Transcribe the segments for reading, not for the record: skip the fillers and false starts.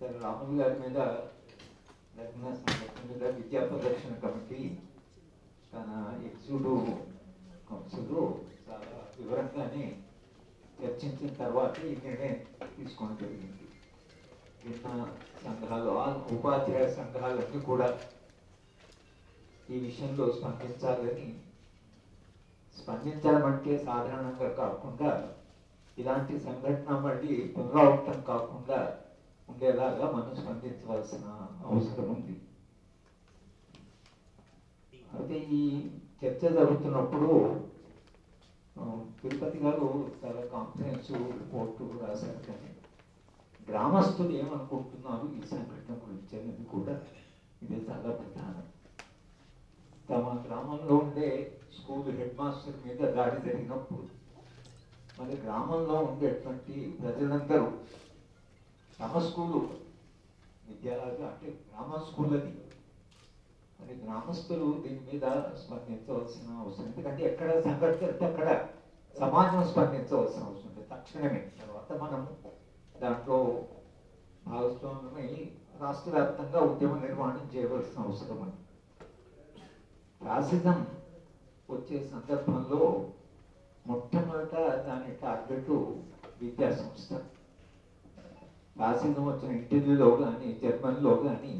Sir Ramulu గారి మీద జరిగిన సంఘటన మీద విద్యా పరిరక్షణ కమిటీ తన ఎగ్జిక్యూటివ్ కౌన్సిల్ చాలా వివరంగానే చర్చించిన తర్వాత ఈ నిర్ణయం తీసుకోవడం జరిగింది. విన్న సంఘాలు ఉపాధ్యాయ సంఘాలన్నీ కూడా ఈ విషయంలో స్పందించడం అంటే సాధారణంగా కాకుండా ఇలాంటి సంఘటన మళ్ళీ పునరావృతం కాకుండా ఉండేలాగా మనం స్పందించవలసిన అవసరం ఉంది. అయితే ఈ చర్చ జరుగుతున్నప్పుడు తిరుపతి గారు చాలా కాన్ఫిడెన్సివ్ రిపోర్టు రాశారు. కానీ గ్రామస్తులు ఏమనుకుంటున్నారు ఈ సంఘటన గురించి అనేది కూడా ఇది చాలా ప్రధానం. తమ గ్రామంలో ఉండే స్కూల్ హెడ్ మాస్టర్ మీద దాడి జరిగినప్పుడు మరి గ్రామంలో ఉండేటువంటి ప్రజలందరూ తమ స్కూలు విద్యాలయ అంటే గ్రామ స్కూల్ అది, మరి గ్రామస్తులు దీని మీద స్పందించవలసిన అవసరం. ఎందుకంటే ఎక్కడ సంఘటన అక్కడ సమాజం స్పందించవలసిన అవసరం ఉంది తక్షణమే. తర్వాత మనం దాంట్లో భాగస్వామ్యమై రాష్ట్ర వ్యాప్తంగా ఉద్యమ నిర్మాణం చేయవలసిన అవసరం ఉంది. ఫ్యాసిజం వచ్చే సందర్భంలో మొట్టమొదట దాని టార్గెట్ విద్యా సంస్థ. ఫ్యాసిజం వచ్చిన ఇటలీలో కానీ జర్మనీలో కానీ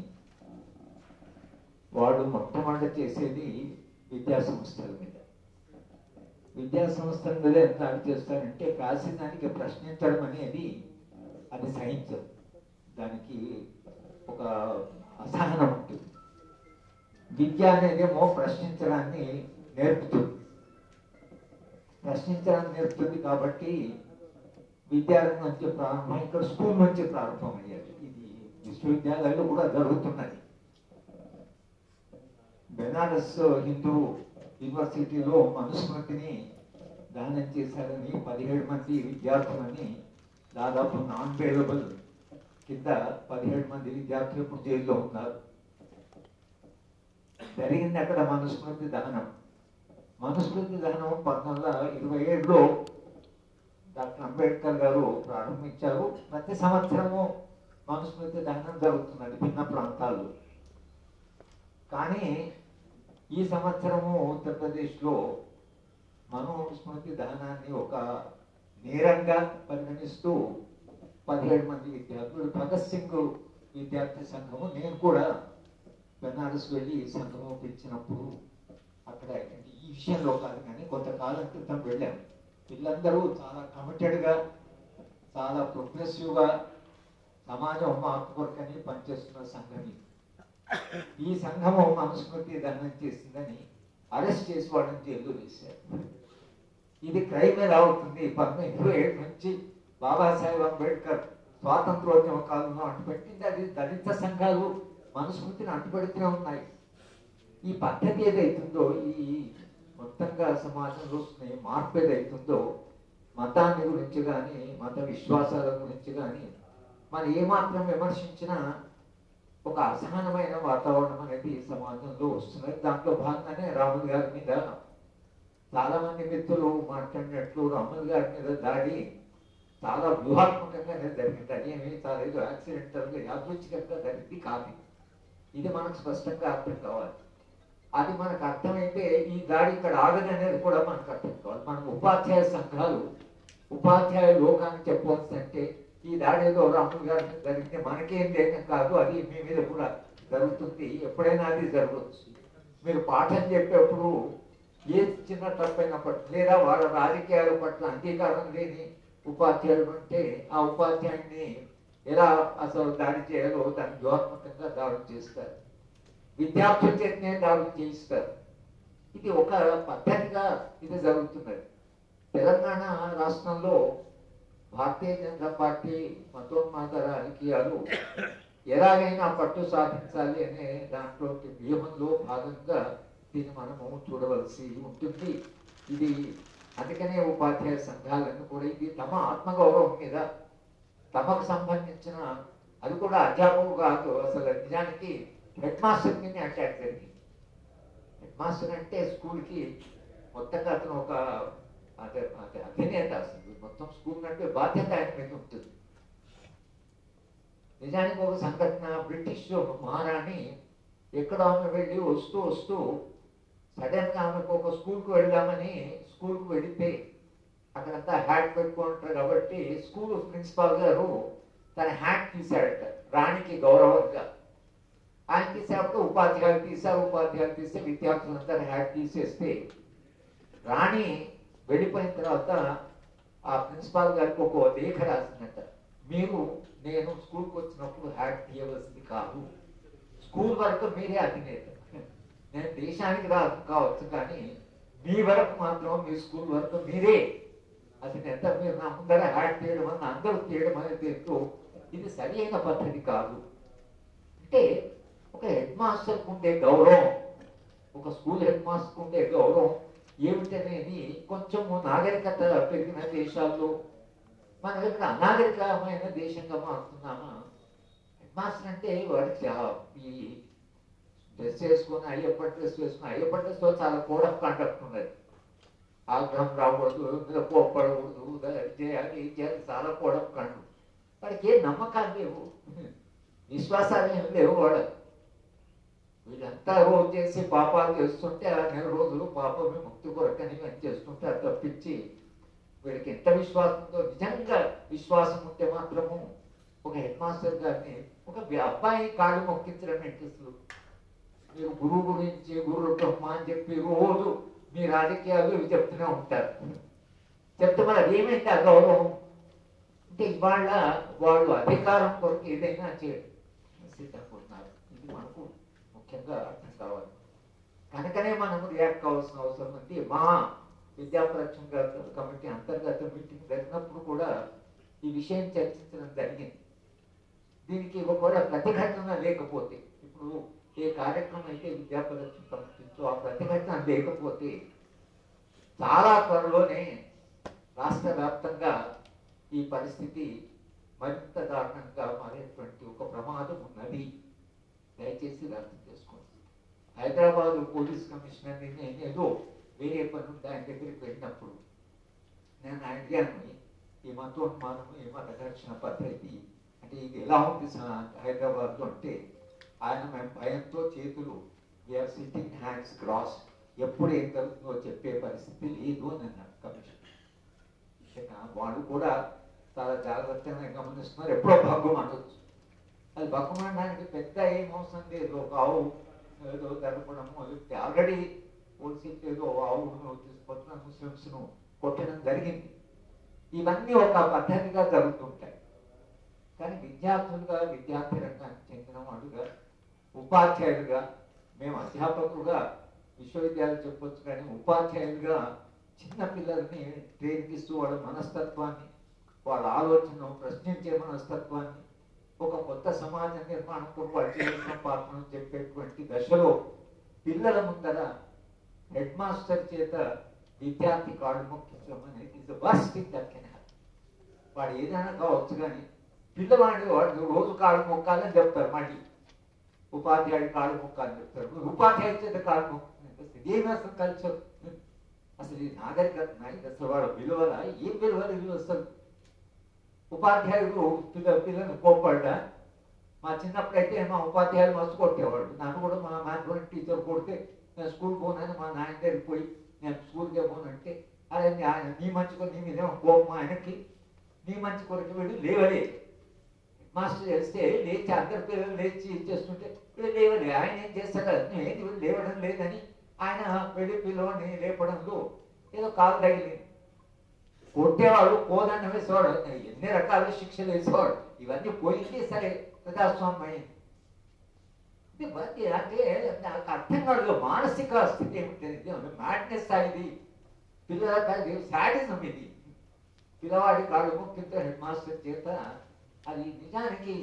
వాడు మొట్టమొదట చేసేది విద్యా సంస్థల మీద. విద్యా సంస్థల మీద ఎంత చేస్తారంటే ఫ్యాసిజానికి ప్రశ్నించడం అనేది అది సహించదు, దానికి ఒక అసహనం ఉంటుంది. విద్య అనేదేమో ప్రశ్నించడాన్ని నేర్పుతుంది. కాబట్టి విద్యారంగం నుంచి ప్రారంభం, ఇక్కడ స్కూల్ నుంచి ప్రారంభం అయ్యారు. ఇది విశ్వవిద్యాలయాల్లో కూడా జరుగుతున్నది. బెనారస్ హిందూ యూనివర్సిటీలో మనుస్మృతిని దానం చేశారని 17 మంది విద్యార్థులని, దాదాపు నాన్ బెయిలబుల్ కింద 17 మంది విద్యార్థులు ఇప్పుడు జైల్లో ఉన్నారు. జరిగింది అక్కడ మనుస్మృతి దహనం. 1927లో డాక్టర్ అంబేద్కర్ గారు ప్రారంభించారు. ప్రతి సంవత్సరము మనుస్మృతి దహనం జరుగుతున్నది భిన్న ప్రాంతాల్లో. కానీ ఈ సంవత్సరము ఉత్తరప్రదేశ్లో మనుస్మృతి దహనాన్ని ఒక నేరంగా పరిగణిస్తూ 17 మంది విద్యార్థులు, భగత్ సింగ్ విద్యార్థి సంఘము, నేను కూడా బెనారస్ వెళ్ళి ఈ సంఘము పిలిచినప్పుడు అక్కడ ఈ విషయంలో కాదు కానీ కొంతకాలం క్రితం వెళ్ళాం. వీళ్ళందరూ చాలా కమిటెడ్గా, చాలా ప్రోగ్రెసివ్గా సమాజం మార్పు కొరకని పనిచేస్తున్న సంఘం. ఈ సంఘము మనుస్మృతి దహనం చేసిందని అరెస్ట్ చేసి వాళ్ళని జైలు వేశారు. ఇది క్రైమ్ ఎలా అవుతుంది? 1927 నుంచి బాబాసాహెబ్ అంబేద్కర్ స్వాతంత్రోద్యమ కాలంలో అంటుపెట్టింది. అది దళిత సంఘాలు మనుస్మృతిని అంటుపెడుతూనే ఉన్నాయి. ఈ పద్ధతి ఏదైతుందో, ఈ మొత్తంగా సమాజంలో మార్పు ఏదైతుందో, మతాన్ని గురించి కానీ మత విశ్వాసాల గురించి కానీ మరి ఏమాత్రం విమర్శించినా ఒక అసహనమైన వాతావరణం అనేది సమాజంలో వస్తున్నది. దాంట్లో భాగంగానే రాములు గారి మీద చాలా మంది మిత్రులు మాట్లాడినట్లు రాములు గారి మీద దాడి చాలా వ్యూహాత్మకంగానే జరిగింది. అదేమి చాలా ఏదో యాక్సిడెంటల్గా యాదృచ్ఛికంగా జరిగింది కాదు. ఇది మనకు స్పష్టంగా అర్థం కావాలి. అది మనకు అర్థమైతే ఈ దాడి ఇక్కడ ఆగదనేది కూడా మనకు అర్థం కావాలి. మనం ఉపాధ్యాయ సంఘాలు, ఉపాధ్యాయ లోకాన్ని చెప్పవలసిందంటే ఈ దాడి ఏదో రాములు గారి మీద జరిగితే మనకేం లేక కాదు, అది మీ మీద కూడా జరుగుతుంది, ఎప్పుడైనా అది జరగవచ్చు. మీరు పాఠం చెప్పేప్పుడు ఏ చిన్న తప్పైనప్పటికీ లేదా వాళ్ళ రాజకీయాల పట్ల అంగీకారం లేని ఉపాధ్యాయుడు ఉంటే ఆ ఉపాధ్యాయుడిని ఎలా అసలు దాడి చేయాలో దాన్ని వ్యూహాత్మకంగా దాడులు చేస్తారు. విద్యార్థుల చేతనే దాడులు చేయిస్తారు. ఇది ఒక పద్ధతిగా ఇది జరుగుతున్నది. తెలంగాణ రాష్ట్రంలో భారతీయ జనతా పార్టీ మతోన్మాద రాజకీయాలు ఎలాగైనా పట్టు సాధించాలి అనే దాంట్లో వ్యూహంలో భాగంగా దీన్ని మనము చూడవలసి ఉంటుంది. ఇది అందుకనే ఉపాధ్యాయ సంఘాలను కూడా ఇది తమ ఆత్మగౌరవం మీద తమకు సంబంధించిన, అది కూడా అధ్యాపకులు కాదు, అసలు నిజానికి హెడ్ మాస్టర్ మీద అటాక్ జరిగింది. హెడ్ మాస్టర్ అంటే స్కూల్కి మొత్తంగా అతను ఒక అధినేత, అసలు మొత్తం స్కూల్ అంటే బాధ్యత ఆయన మీద ఉంటుంది. నిజానికి ఒక సంఘటన, బ్రిటిష్ మహారాణి ఎక్కడో ఆమె వెళ్ళి వస్తూ వస్తూ సడన్గా ఆమెకు ఒక స్కూల్కి వెళ్దామని స్కూల్కి వెళితే అక్కడంతా హ్యాట్ పెట్టుకుంటారు కాబట్టి స్కూల్ ప్రిన్సిపాల్ గారు తన హ్యాట్ తీశాడట రాణికి గౌరవంగా. ఆయన తీసేటప్పుడు ఉపాధ్యాయులు తీస్తే విద్యార్థులందరూ హ్యాట్ తీసేస్తే రాణి వెళ్ళిపోయిన తర్వాత ఆ ప్రిన్సిపాల్ గారికి ఒక లేఖ రాసిందట, నేను స్కూల్కి వచ్చినప్పుడు హ్యాట్ తీయవలసింది కాదు, స్కూల్ వరకు మీరే అధినేత, నేను దేశానికి రాదు కావచ్చు కానీ మీ వరకు మాత్రం మీ స్కూల్ వరకు మీరే అధినేత, మీరు నా ముందర హ్యాట్ తీయడం అని అందరూ తీయడం అనేది ఇది సరి అయిన పద్ధతి కాదు. అంటే ఒక హెడ్ మాస్టర్కు ఉండే గౌరవం, ఒక స్కూల్ హెడ్ మాస్టర్కు ఉండే గౌరవం ఏమిటనేది కొంచెం నాగరికత పెరిగిన దేశాల్లో మన దగ్గర అనాగరికమైన దేశంగా మారుతున్నామా. హెడ్ మాస్టర్ అంటే వాడికి ఈ డ్రెస్ వేసుకొని అయ్యప్ప డ్రెస్ డ్రెస్లో చాలా కోడ్ ఆఫ్ కాండక్ట్ ఉన్నది. ఆగ్రహం రాకూడదు, మీద కోప్పడకూడదు, చేయాలి చాలా కోడ్ ఆఫ్ కాండక్ట్. వాడికి ఏ నమ్మకాలు లేవు, విశ్వాసాలు ఏం లేవు. వీళ్ళంతా రోజు చేసి పాపాలు చేస్తుంటే ఆ 4 రోజులు పాపమే ముక్తి కొరకని మేము చేస్తుంటే తప్పించి వీడికి ఎంత విశ్వాసం ఉందో, నిజంగా విశ్వాసం ఉంటే మాత్రము ఒక హెడ్ మాస్టర్ గారిని ఒక అబ్బాయి కాళ్ళు మొక్కించడం ఏంటి అసలు. మీరు గురువు గురించి గురువు బ్రహ్మ అని చెప్పి రోజు మీ రాజకీయాలు ఇవి చెప్తూనే ఉంటారు. చెప్తే మరి అదేమైంది ఆ గౌరవం అంటే ఇవాళ వాళ్ళు అధికారం కొరకు ఏదైనా సిద్ధపడుతున్నారు. ఇది మనకు ముఖ్యంగా అర్థం కావాలి. కనుకనే మనం రియాక్ట్ కావాల్సిన అవసరం ఉంది. మా విద్యా పరిరక్షణ కమిటీ అంతర్గత మీటింగ్ జరిగినప్పుడు కూడా ఈ విషయం చర్చించడం జరిగింది. దీనికి ఒకవేళ ప్రతిఘటన లేకపోతే, ఇప్పుడు ఏ కార్యక్రమం అయితే విద్యా పరిరక్షణ కమిటీతో ఆ ప్రతిఘటన లేకపోతే చాలా త్వరలోనే రాష్ట్ర వ్యాప్తంగా ఈ పరిస్థితి మరింత దారుణంగా మారేటువంటి ఒక ప్రమాదం ఉన్నది. దయచేసి అర్థం చేసుకోండి. హైదరాబాద్ పోలీస్ కమిషనర్ని నేనేదో వేరే పని ఉంటే ఆయన దగ్గరికి వెళ్ళినప్పుడు నేను అడిగాను, ఈ మతోన్మానము ఈ మత ఘర్షణ పద్ధతి అంటే ఇది ఎలా ఉంది హైదరాబాద్లో అంటే ఆయన మేము భయంతో చేతులు వీఆర్ సిట్టింగ్ హ్యాండ్స్ క్రాస్, ఎప్పుడు ఏం జరుగుతుందో చెప్పే పరిస్థితి లేదు అని అన్నాడు కమిషన్. వాళ్ళు కూడా చాలా జాగ్రత్తగా గమనిస్తున్నారు, ఎప్పుడో భగ్గం అనొచ్చు. అది భగ్గం అనడానికి పెద్ద ఏం అవసరం లేదు. ఒక ఆవు ఏదో జరపడము, ఆల్రెడీ పోలీసులు ఏదో ఆవును తీసుకొచ్చిన ముస్లిమ్స్ను కొట్టడం జరిగింది. ఇవన్నీ ఒక పద్ధతిగా జరుగుతుంటాయి. కానీ విద్యార్థులుగా, విద్యార్థి రంగానికి చెందిన వాళ్ళుగా, ఉపాధ్యాయులుగా, మేము అధ్యాపకులుగా విశ్వవిద్యాలయం చెప్పొచ్చు కానీ ఉపాధ్యాయులుగా చిన్నపిల్లల్ని ట్రైనింగ్ ఇస్తూ వాళ్ళ మనస్తత్వాన్ని, వాళ్ళ ఆలోచనను ప్రశ్నించే మనస్తత్వాన్ని, ఒక కొత్త సమాజ నిర్మాణం కూడా వాళ్ళు చేసిన పాత్రను చెప్పేటువంటి దశలో పిల్లల ముందర హెడ్ మాస్టర్ చేత విద్యార్థి కాళ్ళు మొక్కించడం అనేది is the worst thing that can happen. వాడు ఏదైనా కావచ్చు కానీ పిల్లవాడు వాడు రోజు కాళ్ళు మొక్కాలని చెప్తారు, మళ్ళీ ఉపాధ్యాయుడు కాళ్ళు మొక్కాలని చెప్తారు. ఉపాధ్యాయుడు చేత కాళ్ళు మొక్కు ఏమి అసలు కల్చర్, అసలు ఈ నాగరికత అసలు వాడు విలువల ఏం విలువలు అసలు. ఉపాధ్యాయుడు పిల్లలు కోప్పడ్డా, మా చిన్నప్పుడైతే మా ఉపాధ్యాయులు మస్తు కొట్టేవాడు. నన్ను కూడా మా మ్యాథమెటిక్స్ టీచర్ కొడితే నేను స్కూల్ పోనని మా నాయన దగ్గరికి పోయి నేను స్కూల్కే పోనంటే, అదే ఆయన నీ మంచి కొరకు నీ మీదేమో కోపం ఆయనకి, నీ మంచి కొరకు వీడు లేవలే. మాస్టర్ చేస్తే లేచి అందరి పిల్లలు లేచి ఇచ్చేస్తుంటే వీళ్ళు లేవలే. ఆయన ఏం చేస్తాడు, ఏంటి వీళ్ళు లేవడం లేదని ఆయన వెళ్ళి పిల్లవాడిని లేపడంలో ఏదో కాలు తగిలింది. కొట్టేవాడు, కోదండం వేసేవాడు, ఎన్ని రకాల శిక్షలు వేసేవాడు. ఇవన్నీ పోయింది, సరే ప్రజాస్వామ్యం అయింది. అంటే నాకు అర్థం కాదు మానసిక స్థితి ఏమిటి, మ్యాడ్నెస్ ఇది, పిల్లల శాడిజం ఇది. పిల్లవాడి కాళ్ళు ముఖ్యంగా హెడ్ మాస్టర్ చేత అది నిజానికి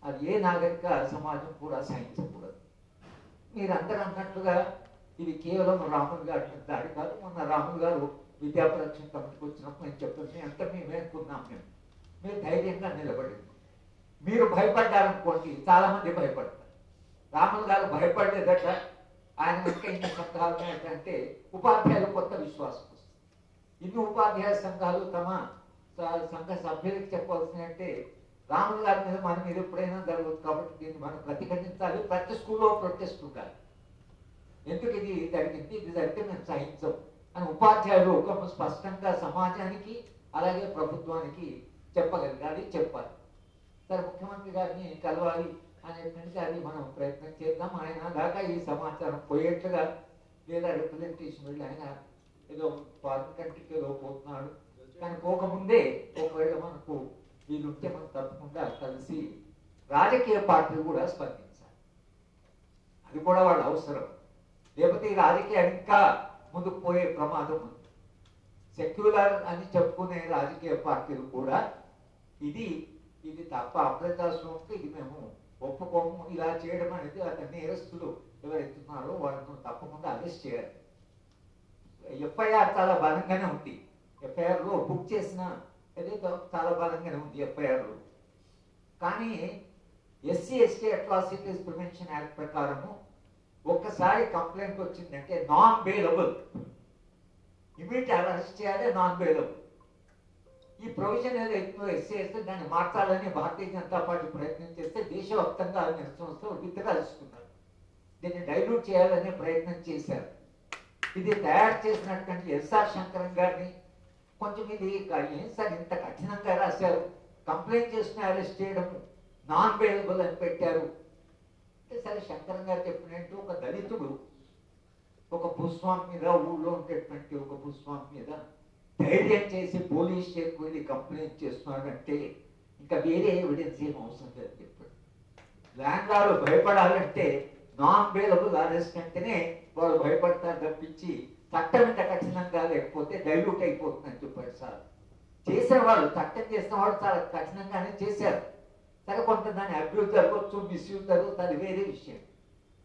అది ఏ నాగరిక సమాజం కూడా సహించకూడదు. మీరందరూ అన్నట్లుగా ఇది కేవలం రాములు గారి దాడి కాదు. మొన్న రాములు గారు విద్యా పరిరక్షణ కమిటీకి వచ్చినప్పుడు నేను చెప్పాను, ఎంత మేము అనుకున్నాం, మీరు ధైర్యంగా నిలబడింది. మీరు భయపడ్డారనుకోండి, చాలా మంది భయపడతారు. రాములు గారు భయపడలేదట. ఆయన ఇంకా ఇన్ని సంఘాలు ఏంటంటే ఉపాధ్యాయులు కొత్త విశ్వాసం వస్తుంది. ఇన్ని ఉపాధ్యాయ సంఘాలు తమ సంఘ సభ్యులకు చెప్పాల్సిన అంటే రాములు గారి మీద మన మీద ఎప్పుడైనా జరగదు, కాబట్టి దీన్ని మనం ప్రతిఘటించాలి. ప్రతి స్కూల్లో ప్రొటెస్ట్ ఉండాలి. ఎందుకు ఇది జరిగింది, ఇది జరిగితే మేము సహించం అని ఉపాధ్యాయులు ఒక స్పష్టంగా సమాజానికి అలాగే ప్రభుత్వానికి చెప్పగలగాలి, చెప్పాలి. సరే, ముఖ్యమంత్రి గారిని కలవాలి అనేటువంటి అది మనం ప్రయత్నం చేద్దాం. ఆయన దాకా ఈ సమాచారం పోయేట్లుగా లేదా రిప్రజెంటేషన్ వెళ్ళి ఆయన ఏదో ఫారిన్ కంట్రీకి ఏదో పోతున్నాడు, కానీ పోకముందే ఒకవేళ మనకు వీలుంటే మనం తప్పకుండా కలిసి రాజకీయ పార్టీలు కూడా స్పందించాలి. అది కూడా వాళ్ళ అవసరం. లేకపోతే ఈ రాజకీయాలు ఇంకా ముందుకు పోయే ప్రమాదం ఉంది. సెక్యులర్ అని చెప్పుకునే రాజకీయ పార్టీలు కూడా ఇది తప్ప అప్రజాస్వామ్యంతో ఇది మేము ఒప్పుకోము, ఇలా చేయడం అనేది అతని నేరస్తులు ఎవరైతున్నారో వాళ్ళను తప్పకుండా అరెస్ట్ చేయాలి. ఎఫ్ఐఆర్ చాలా బలంగానే ఉంది. ఎఫ్ఐఆర్లో బుక్ చేసిన ఏదైతే చాలా బలంగానే ఉంది ఎఫ్ఐఆర్లో. కానీ SC ST atrocities prevention act ప్రకారము ఒక్కసారి కంప్లైంట్ వచ్చిందంటే నాన్ బెయిలబుల్, ఇమీడియట్ అరెస్ట్ చేయాలి, నాన్ బెయిలబుల్. ఈ ప్రొవిజన్ ఏదైతే ఎస్సీ ఎస్టీ దాన్ని మార్చాలని భారతీయ జనతా పార్టీ ప్రయత్నం చేస్తే దేశవ్యాప్తంగా సంస్థలు విత్తరాల్చుకున్నారు. దీన్ని డైల్యూట్ చేయాలనే ప్రయత్నం చేశారు. ఇది తయారు చేసినటువంటి ఎస్ఆర్ శంకరన్ గారిని కొంచెం ఇది ఏం సార్ ఇంత కఠినంగా రాశారు, కంప్లైంట్ చేసుకుని అరెస్ట్ చేయడం, నాన్ బెయిలబుల్ అని పెట్టారు అంటే, సరే శంకరన్ గారు చెప్పినట్టు ఒక దళితుడు ఒక భూస్వామి మీద, ఊళ్ళో ఉండేటువంటి ఒక భూస్వామి మీద ధైర్యం చేసి పోలీస్ స్టేషన్కి వెళ్ళి కంప్లైంట్ చేస్తున్నాడంటే ఇంకా వేరే ఎవిడెన్స్ ఏం అవసరం లేదు చెప్పాడు. ల్యాండ్ లార్డ్ భయపడాలంటే నాన్ బెయిలబుల్ అరెస్ట్ అంటేనే వాళ్ళు భయపడతారు తప్పించి చట్టం ఇంత కఠినంగా లేకపోతే డైల్యూట్ అయిపోతుందని చెప్పాడు సార్. చేసిన వాళ్ళు, చట్టం చేసిన వాళ్ళు చాలా కఠినంగానే చేశారు. సరే, కొంత దాన్ని అబ్యూజ్ జరగవచ్చు, మిస్యూజ్ జరగవచ్చు, అది వేరే విషయం.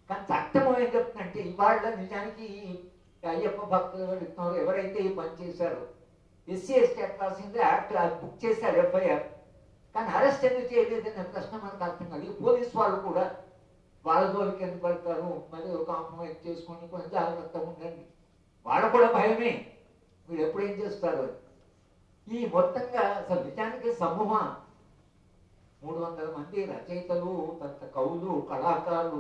కానీ చట్టం ఏం చెప్తుందంటే ఇవాళ నిజానికి అయ్యప్ప భక్తులు ఎవరైతే ఈ పని చేశారో SC ST atrocity act book చేశారు ఎఫ్ఐఆర్, కానీ అరెస్ట్ ఎందుకు చేయలేదనే ప్రశ్న మనకు అర్థం కాదు. పోలీసు వాళ్ళు కూడా వాళ్ళ జోలికి ఎందుకు పడతారు, మరి ఒక కాంప్రమైజ్ చేసుకొని కొంచెం జాగ్రత్తగా ఉండండి, వాళ్ళ కూడా భయమే, మీరు ఎప్పుడేం చేస్తారు. ఈ మొత్తంగా అసలు నిజానికి సమూహం 300 మంది రచయితలు, తర్వాత కవులు, కళాకారులు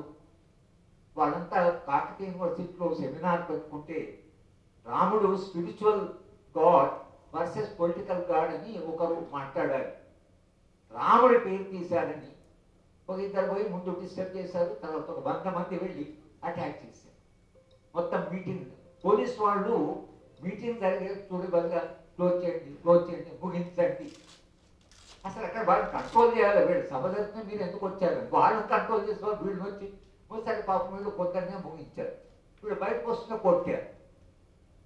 వాళ్ళంతా కాకతీయ యూనివర్సిటీలో సెమినార్ పెట్టుకుంటే రాముడు spiritual God versus political God అని ఒకరు మాట్లాడారు. రాముడి పేరు తీశారని ఒక ఇద్దరు పోయి ముందు డిస్టర్బ్ చేశారు, తర్వాత ఒక 100 మంది వెళ్ళి అటాక్ చేశారు. మొత్తం మీటింగ్ పోలీస్ వాళ్ళు మీటింగ్ జరిగే చూడబడిగా క్లోజ్ చేయండి, ముగించండి. అసలు అక్కడ వాళ్ళు కంట్రోల్ చేయాలి. వీళ్ళు సభ జరిగితే మీరు ఎందుకు వచ్చారు, వాళ్ళని కంట్రోల్ చేసేవాళ్ళు వీళ్ళు వచ్చి ఒకసారి పాపం వీళ్ళు కొందరినే ముగించారు. వీళ్ళు బయటకు వస్తున్న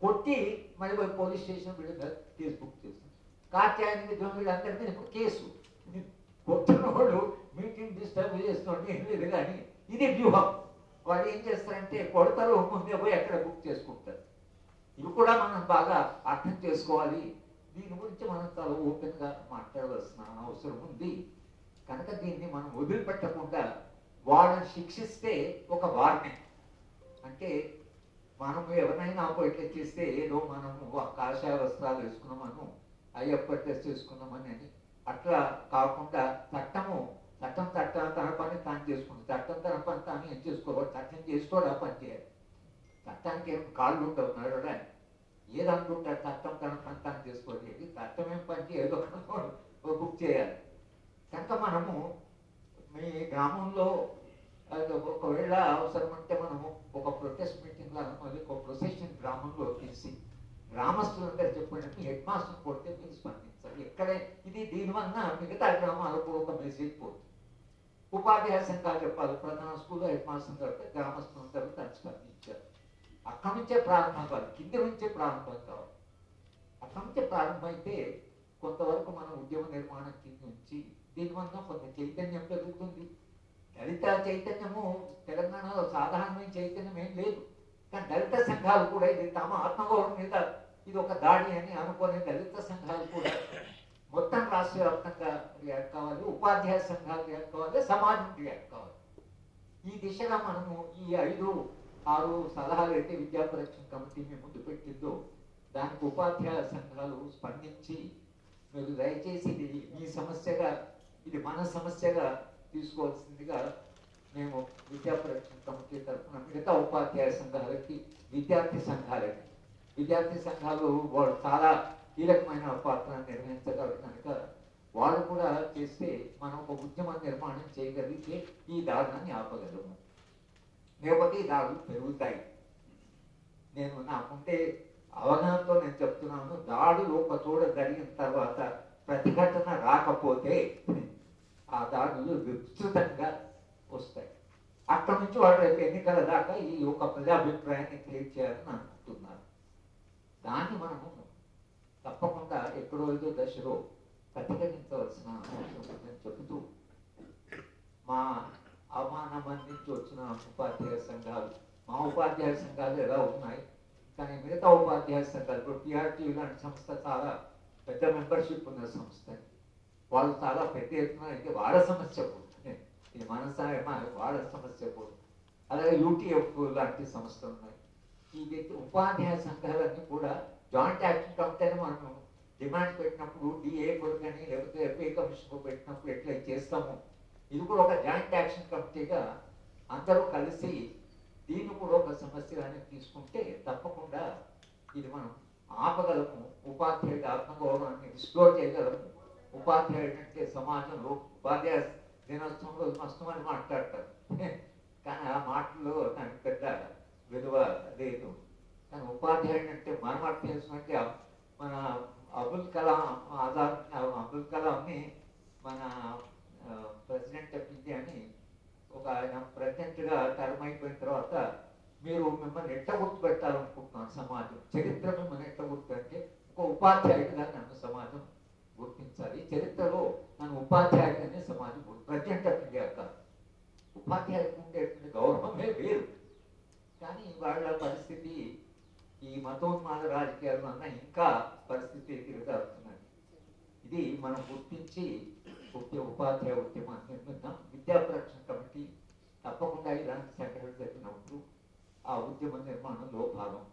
కొట్టి మళ్ళీ పోయి పోలీస్ స్టేషన్ వీళ్ళు కేసు బుక్ చేశారు. కాత్యాయనికి వీళ్ళందరికీ ఇప్పుడు కేసు, కొట్టిన వాళ్ళు మీటింగ్ డిస్టర్బ్ చేస్తుంటే ఏం లేదు. కానీ ఇది వ్యూహం. వాళ్ళు ఏం చేస్తారంటే కొడతారు, ముందే పోయి అక్కడ బుక్ చేసుకుంటారు. ఇవి కూడా మనం బాగా అర్థం చేసుకోవాలి. దీని గురించి మనం చాలా ఓపెన్గా మాట్లాడవలసిన అవసరం ఉంది. కనుక దీన్ని మనం వదిలిపెట్టకుండా వాళ్ళని శిక్షిస్తే ఒక వార్నింగ్. అంటే మనము ఎవరైనా ఇట్లా చేస్తే ఏదో మనము కాషాయ వస్త్రాలు వేసుకున్నామను, అయ్యప్ప డ్రెస్ వేసుకున్నామని అని అట్లా కాకుండా చట్టం తన పని తాను చేసుకుంటుంది. చట్టం తన పని తాను ఏం చేసుకోవాలి, చట్టం చేసుకోవడం ఆ పని చేయాలి. చట్టానికి ఏం కాళ్ళు ఉండవు, నడవడానికి ఏదనుకుంటారు. చట్టం తన పని తాను చేసుకోవాలి, చట్టం ఏం పని ఏదో బుక్ చేయాలి. కనుక మనము మీ గ్రామంలో ఒకవేళ అవసరం అంటే మనము ఒక ప్రొటెస్ట్ మీటింగ్ లాగా ఒక ప్రొసెషన్ గ్రామంలో తీసి గ్రామస్తులందరూ చెప్పినట్టు హెడ్ మాస్టర్ కొడితే మీరు స్పందించాలి. ఎక్కడే ఇది దీనివల్ల మిగతా గ్రామాలకు ఒక మెసేజ్ పోతుంది. ఉపాధ్యాయ సంఘాలు చెప్పాలి, ప్రధాన స్కూల్లో హెడ్ మాస్టర్ కాబట్టి గ్రామస్తులందరూ దాన్ని స్పందించారు. అక్కడి నుంచే ప్రారంభం కావాలి, కింద నుంచే ప్రారంభం కావాలి. అక్కడి నుంచే ప్రారంభమైతే కొంతవరకు మనం ఉద్యమ నిర్మాణం కింద నుంచి దీనివల్ల కొంత చైతన్యం పెరుగుతుంది. దళిత చైతన్యము తెలంగాణలో సాధారణమైన చైతన్యం ఏం లేదు, కానీ దళిత సంఘాలు కూడా ఇది తమ ఆత్మగౌరవం మీద ఇది ఒక దాడి అని అనుకునే దళిత సంఘాలు కూడా మొత్తం రాష్ట్ర వ్యాప్తంగా రియాక్ట్ కావాలి, ఉపాధ్యాయ సంఘాలు రియాక్ట్ కావాలి, సమాజం రియాక్ట్ కావాలి. ఈ దిశగా మనము ఈ 5-6 సలహాలు అయితే విద్యా పరిరక్షణ కమిటీ మీ ముందు పెట్టిందో దానికి ఉపాధ్యాయ సంఘాలు స్పందించి మీరు దయచేసి ఇది మీ సమస్యగా ఇది మన సమస్యగా తీసుకోవాల్సిందిగా మేము విద్యా పరిరక్షణ కమిటీ తరఫున మిగతా ఉపాధ్యాయ సంఘాలకి, విద్యార్థి సంఘాలు వాళ్ళు చాలా కీలకమైన పాత్రను నిర్వహించగలరు కనుక వాళ్ళు కూడా చేస్తే మనం ఒక ఉద్యమ నిర్మాణం చేయగలిగితే ఈ దారుణాన్ని ఆపగలము. లేకపోతే ఈ దాడులు పెరుగుతాయి. నాకుంటే అవగాహనతో నేను చెప్తున్నాను, దాడులు ఒక చోట జరిగిన తర్వాత ప్రతిఘటన రాకపోతే ఆ దాడులు విస్తృతంగా వస్తాయి. అక్కడి నుంచి వాళ్ళు రేపు ఎన్నికల దాకా ఈ ఒక ప్రజాభిప్రాయాన్ని క్రియేట్ చేయాలని అనుకుంటున్నారు. దాన్ని మనము తప్పకుండా ఎక్కడో ఏదో దశలో ప్రతిఘటించవలసిన అవసరం ఉందని చెబుతూ, మా అవమానం నుంచి వచ్చిన ఉపాధ్యాయ సంఘాలు, మా ఉపాధ్యాయ సంఘాలు ఎలా ఉన్నాయి, కానీ మిగతా ఉపాధ్యాయ సంఘాలు, ఇప్పుడు పిఆర్టీ లాంటి సంస్థ చాలా పెద్ద మెంబర్షిప్ ఉన్న సంస్థ, వాళ్ళు చాలా పెద్ద ఎత్తున అయితే వాళ్ళ సమస్య పోతుంది, ఇది మన వాళ్ళ సమస్య పోతుంది. అలాగే యూటీఎఫ్ లాంటి సంస్థలు ఉన్నాయి. ఈ ఉపాధ్యాయ సంఘాలన్నీ కూడా జాయింట్ యాక్షన్ కమిటీ అని మనం డిమాండ్ పెట్టినప్పుడు డిఏ కొడుకని లేకపోతే ఎఫ్ఏ కమిషన్ పెట్టినప్పుడు ఎట్లా చేస్తాము, ఇది కూడా ఒక జాయింట్ యాక్షన్ కమిటీగా అందరూ కలిసి దీన్ని కూడా ఒక సమస్యగానే తీసుకుంటే తప్పకుండా ఇది మనం ఆపగలము. ఉపాధ్యాయుడి ఆత్మగౌరవాన్ని రిస్టోర్ చేయగలము. ఉపాధ్యాయుడు అంటే సమాజంలో ఉపాధ్యాయ దినోత్సవంలో మస్తమని మాట్లాడతారు, కానీ ఆ మాటల్లో దానికి పెద్ద విలువ లేదు. కానీ ఉపాధ్యాయుడు అంటే మనం అర్థం చేసుకుంటే మన అబుల్ కలాంని మన ప్రెసిడెంట్ ఆఫ్ ఇండియా అని ఒక ఆయన ప్రెసిడెంట్గా టర్మ్ అయిపోయిన తర్వాత మీరు మిమ్మల్ని ఎట్లా గుర్తుపెట్టాలనుకుంటున్నాను సమాజం, చరిత్ర మిమ్మల్ని ఎట్లా గుర్తుపెట్టే ఒక ఉపాధ్యాయుడిగా నన్ను సమాజం గుర్తించాలి, చరిత్రలో నన్ను ఉపాధ్యాయుడిగానే సమాజం ప్రెసిడెంట్ ఆఫ్ ఇండియా కాదు. ఉపాధ్యాయుడికి ఉండేటువంటి గౌరవమే వేరు. కానీ వాళ్ళ పరిస్థితి ఈ మతోన్మాద రాజకీయాలు అన్న ఇంకా పరిస్థితి తిరగలుగుతున్నది. ఇది మనం గుర్తించి ఉపాధ్యాయ ఉద్యమాన్ని నిర్మిద్దాం. విద్యా పరిరక్షణ కమిటీ తప్పకుండా ఇలాంటి సంఘటనలు జరిగినప్పుడు ఆ ఉద్యమ నిర్మాణంలో భాగం